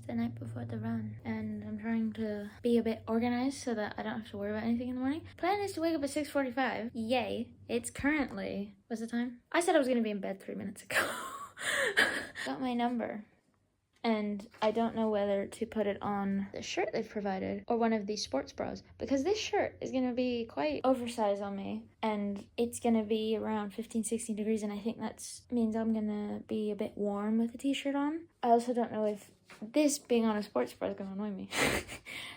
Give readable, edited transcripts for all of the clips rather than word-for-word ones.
the night before the run, and I'm trying to be a bit organized so that I don't have to worry about anything in the morning. Plan is to wake up at 6:45. Yay. It's currently, what's the time? I said I was gonna be in bed 3 minutes ago. Got my number. And I don't know whether to put it on the shirt they've provided or one of these sports bras, because this shirt is going to be quite oversized on me and it's going to be around 15-16 degrees, and I think that means I'm going to be a bit warm with the t-shirt on. I also don't know if this being on a sports bra is going to annoy me.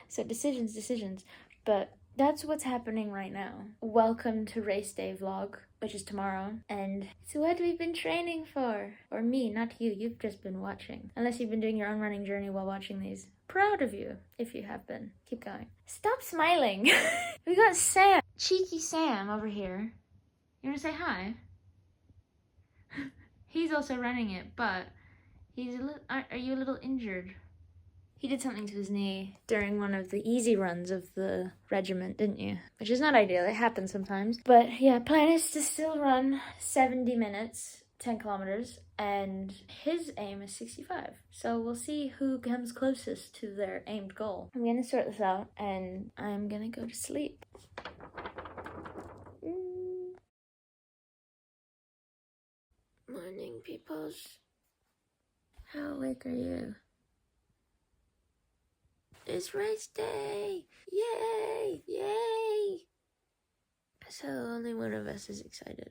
So decisions. But that's what's happening right now. Welcome to race day vlog, which is tomorrow. And it's what we've been training for. Or me, not you. You've just been watching. Unless you've been doing your own running journey while watching these. Proud of you, if you have been. Keep going. Stop smiling. We got Sam. Cheeky Sam over here. You want to say hi? He's also running it, but he's a little... Are you a little injured? He did something to his knee during one of the easy runs of the regiment, didn't you? Which is not ideal, it happens sometimes. But yeah, plan is to still run 70 minutes, 10 kilometers, and his aim is 65. So we'll see who comes closest to their aimed goal. I'm gonna sort this out, and I'm gonna go to sleep. Morning, peoples. How awake are you? It's race day! Yay! Yay! So only one of us is excited.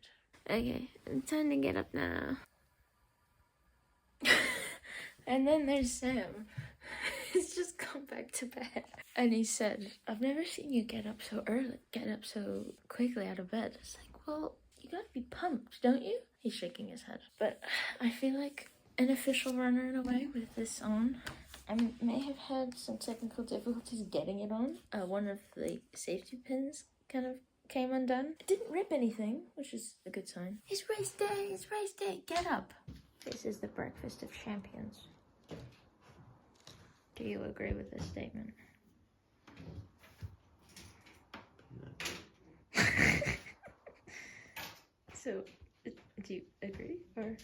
Okay, it's time to get up now. And then there's Sam. He's just gone back to bed. And he said, I've never seen you get up so early, get up so quickly out of bed. It's like, well, you gotta be pumped, don't you? He's shaking his head. But I feel like an official runner in a way with this on. I may have had some technical difficulties getting it on. One of the safety pins kind of came undone. It didn't rip anything, which is a good sign. It's race day, it's race day, get up. This is the breakfast of champions. Do you agree with this statement? No. So, do you agree, or?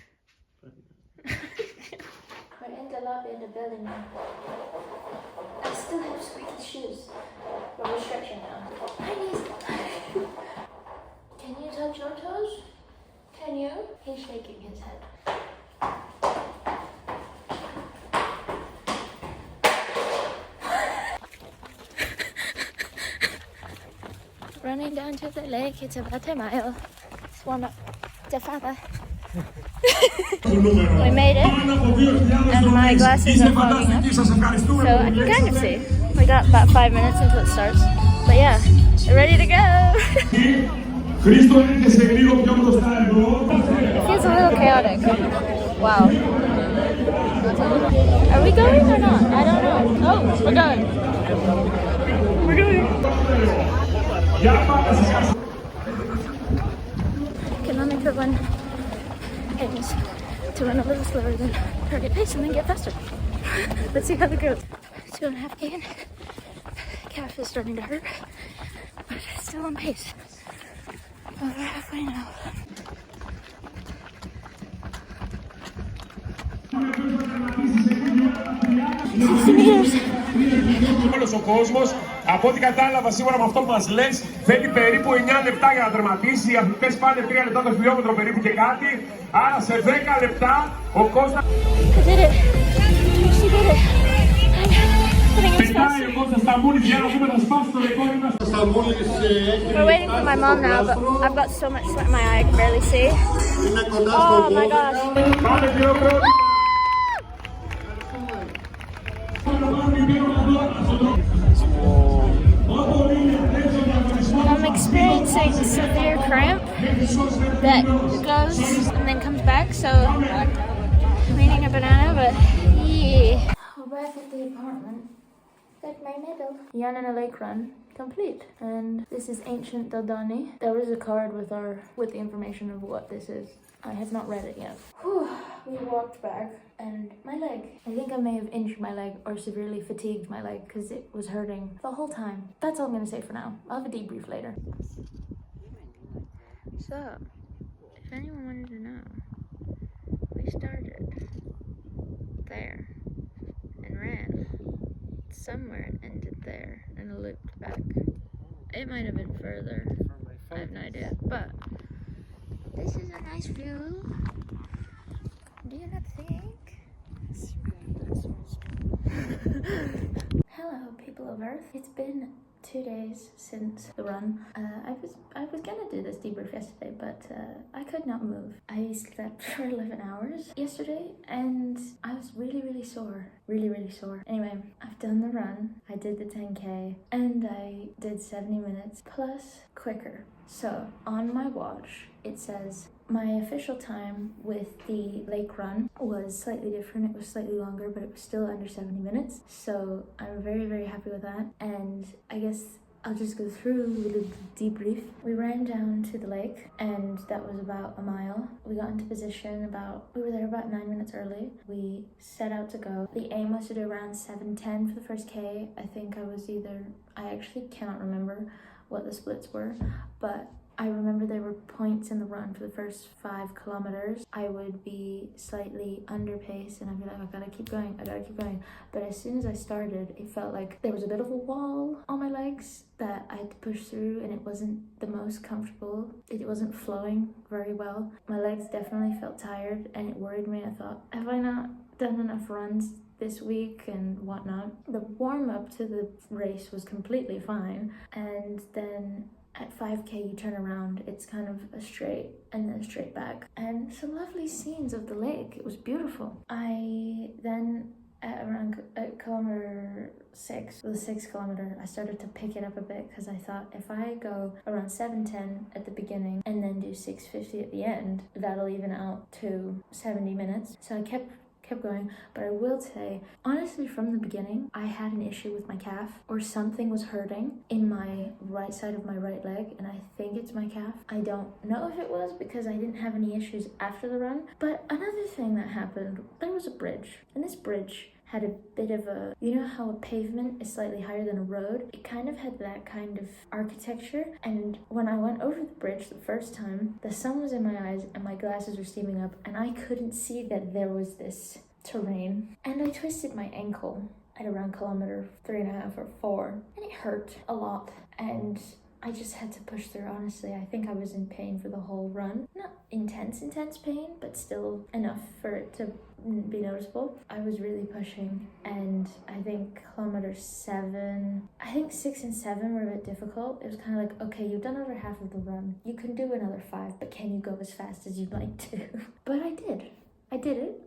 We're in the lobby of the building now. I still have squeaky shoes, but we're stretching now. My knees. Can you touch your toes? Can you? He's shaking his head. Running down to the lake, it's about a mile. Let's warm up to father. We made it, and my glasses are fogging up, so I can kind of see. We got about 5 minutes until it starts, but yeah, we're ready to go. It feels a little chaotic. Wow. Are we going or not? I don't know. Oh, we're going. We're going. Kilometer 1 aims to run a little slower than target pace and then get faster. Let's see how it goes. 2.5 gain. Calf is starting to hurt, but still on pace. We're halfway now. 60 meters. Όλος ο κόσμος, από ό,τι κατάλαβα σίγουρα με αυτό που μας λες, θέλει περίπου 9 λεπτά για να τερματίσει. Οι αθλητές πάνε 3 λεπτά το χιλιόμετρο περίπου και κάτι. Άρα σε 10 λεπτά ο Κώστας... Πετάει ο Κώστας Σταμούλης για να δούμε να σπάσει το ρεκόρ. We're waiting for my mom now, but I've got so much sweat in my eye I can barely see. Oh my gosh. Πάμε κύριο πρώτη. I'm experiencing severe cramp that goes and then comes back, so I'm eating a banana, but yeah. We're back at the apartment. Got my medal. Ioannina Lake Run complete, and this is ancient Daldani. There is a card with the information of what this is. I have not read it yet. Whew. We walked back, and my leg. I think I may have injured my leg or severely fatigued my leg because it was hurting the whole time. That's all I'm going to say for now. I'll have a debrief later. So, if anyone wanted to know, we started there and ran somewhere and ended there and looped back. It might have been further. I have no idea. But this is a nice view. Do you not think? Hello, people of Earth. It's been 2 days since the run. I was gonna do this debrief yesterday, but I could not move. I slept for 11 hours yesterday, and I was really sore. Really sore. Anyway, I've done the run. I did the 10K, and I did 70 minutes plus quicker. So on my watch, it says my official time with the lake run was slightly different. It was slightly longer, but it was still under 70 minutes. So I'm very happy with that. And I guess I'll just go through with a debrief. We ran down to the lake, and that was about a mile. We got into position we were there about 9 minutes early. We set out to go. The aim was to do around 7:10 for the first K. I think I actually cannot remember what the splits were, but I remember there were points in the run for the first 5 kilometers. I would be slightly under pace and I'd be like, I gotta keep going. But as soon as I started, it felt like there was a bit of a wall on my legs that I had to push through, and it wasn't the most comfortable. It wasn't flowing very well. My legs definitely felt tired, and it worried me. I thought, have I not done enough runs this week and whatnot? The warm-up to the race was completely fine, and then at 5K you turn around, it's kind of a straight and then straight back, and some lovely scenes of the lake. It was beautiful. I then at kilometer 6, the 6th kilometer, I started to pick it up a bit, because I thought if I go around 7:10 at the beginning and then do 6:50 at the end, that'll even out to 70 minutes. So I kept going. But I will say, honestly, from the beginning, I had an issue with my calf, or something was hurting in my right side of my right leg, and I think it's my calf. I don't know if it was, because I didn't have any issues after the run. But another thing that happened, there was a bridge, and this bridge had a bit of a, you know how a pavement is slightly higher than a road? It kind of had that kind of architecture. And when I went over the bridge the first time, the sun was in my eyes and my glasses were steaming up, and I couldn't see that there was this terrain. And I twisted my ankle at around kilometer 3.5 or 4, and it hurt a lot. And I just had to push through, honestly. I think I was in pain for the whole run. Not intense pain, but still enough for it to be noticeable. I was really pushing, and I think kilometer 7, I think 6 and 7 were a bit difficult. It was kind of like, okay, you've done over half of the run. You can do another 5, but can you go as fast as you'd like to? But I did it,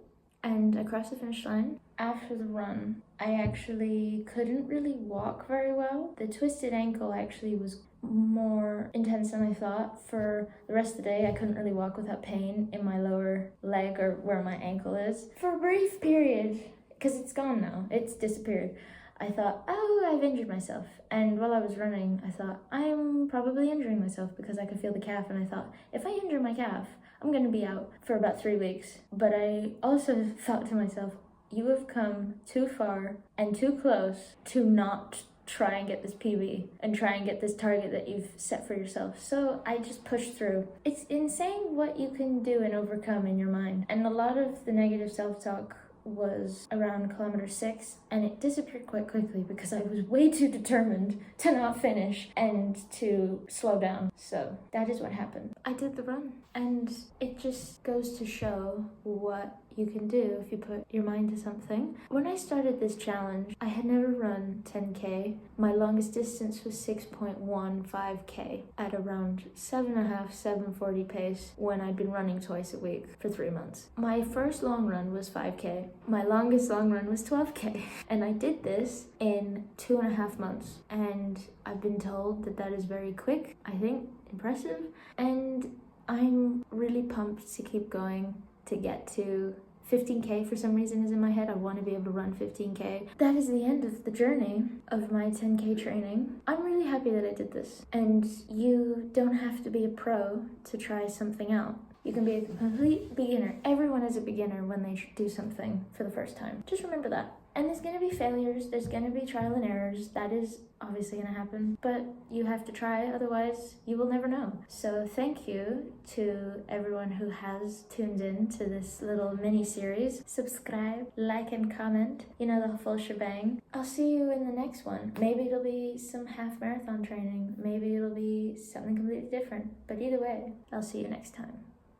and I crossed the finish line. After the run, I actually couldn't really walk very well. The twisted ankle actually was more intense than I thought. For the rest of the day, I couldn't really walk without pain in my lower leg, or where my ankle is. For a brief period, because it's gone now, it's disappeared, I thought, oh, I've injured myself. And while I was running, I thought, I'm probably injuring myself, because I could feel the calf, and I thought, if I injure my calf, I'm gonna be out for about 3 weeks. But I also thought to myself, you have come too far and too close to not try and get this PB and try and get this target that you've set for yourself. So I just pushed through. It's insane what you can do and overcome in your mind. And a lot of the negative self-talk was around kilometer 6, and it disappeared quite quickly because I was way too determined to not finish and to slow down. So that is what happened. I did the run, and it just goes to show what you can do if you put your mind to something. When I started this challenge, I had never run 10K. My longest distance was 6.15K at around 7.5, 7:40 pace when I'd been running twice a week for 3 months. My first long run was 5K. My longest long run was 12K. And I did this in 2.5 months. And I've been told that that is very quick. I think impressive. And I'm really pumped to keep going, to get to 15K. For some reason is in my head. I want to be able to run 15K. That is the end of the journey of my 10K training. I'm really happy that I did this. And you don't have to be a pro to try something out. You can be a complete beginner. Everyone is a beginner when they do something for the first time. Just remember that. And there's gonna be failures, there's gonna be trial and errors, that is obviously gonna happen, but you have to try, otherwise you will never know. So thank you to everyone who has tuned in to this little mini series. Subscribe, like, and comment, you know, the full shebang. I'll see you in the next one. Maybe it'll be some half marathon training, maybe it'll be something completely different, but either way, I'll see you next time.